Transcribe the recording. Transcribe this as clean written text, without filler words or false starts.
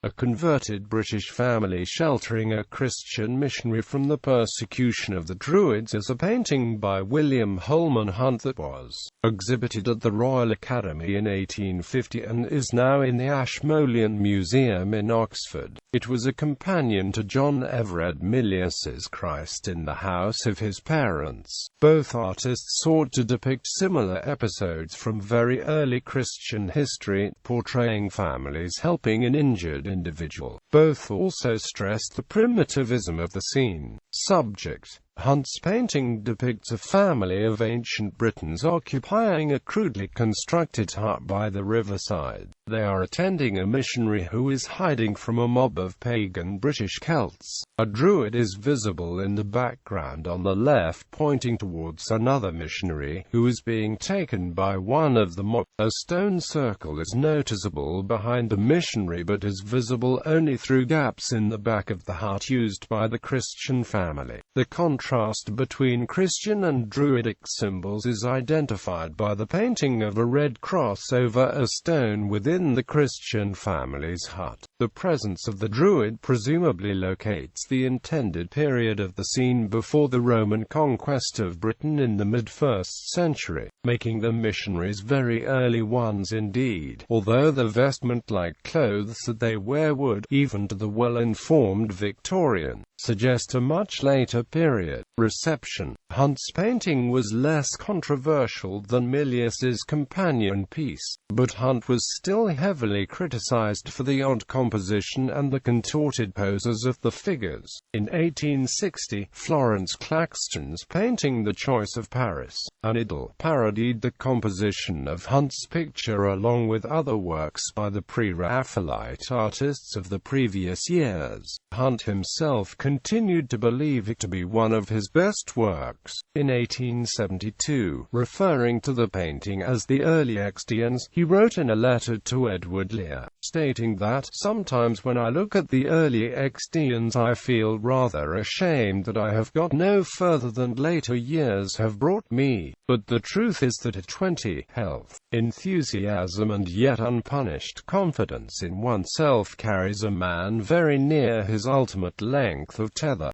a converted British family sheltering a Christian missionary from the persecution of the Druids, is a painting by William Holman Hunt that was exhibited at the Royal Academy in 1850 and is now in the Ashmolean Museum in Oxford. It was a companion to John Everett Millais's Christ in the House of His Parents. Both artists sought to depict similar episodes from very early Christian history, portraying families helping an injured individual. Both also stressed the primitivism of the scene. Subject: Hunt's painting depicts a family of ancient Britons occupying a crudely constructed hut by the riverside. They are attending a missionary who is hiding from a mob of pagan British Celts. A Druid is visible in the background on the left, pointing towards another missionary, who is being taken by one of the mob. A stone circle is noticeable behind the missionary but is visible only through gaps in the back of the hut used by the Christian family. The contrast between Christian and Druidic symbols is identified by the painting of a red cross over a stone within the Christian family's hut. The presence of the Druid presumably locates the intended period of the scene before the Roman conquest of Britain in the mid-1st century, making the missionaries very early ones indeed, although the vestment-like clothes that they wear would, even to the well-informed Victorian, suggest a much later period. Reception: Hunt's painting was less controversial than Millais's companion piece, but Hunt was still heavily criticized for the odd composition and the contorted poses of the figures. In 1860, Florence Claxton's painting The Choice of Paris, an idyll, parodied the composition of Hunt's picture along with other works by the pre-Raphaelite artists of the previous years. Hunt himself continued to believe it to be one of his best works. In 1872, referring to the painting as the early Extians, he wrote in a letter to Edward Lear, stating that, "Sometimes when I look at the early Extians I feel rather ashamed that I have got no further than later years have brought me. But the truth is that at 20, health, enthusiasm and yet unpunished confidence in oneself carries a man very near his ultimate length of tether."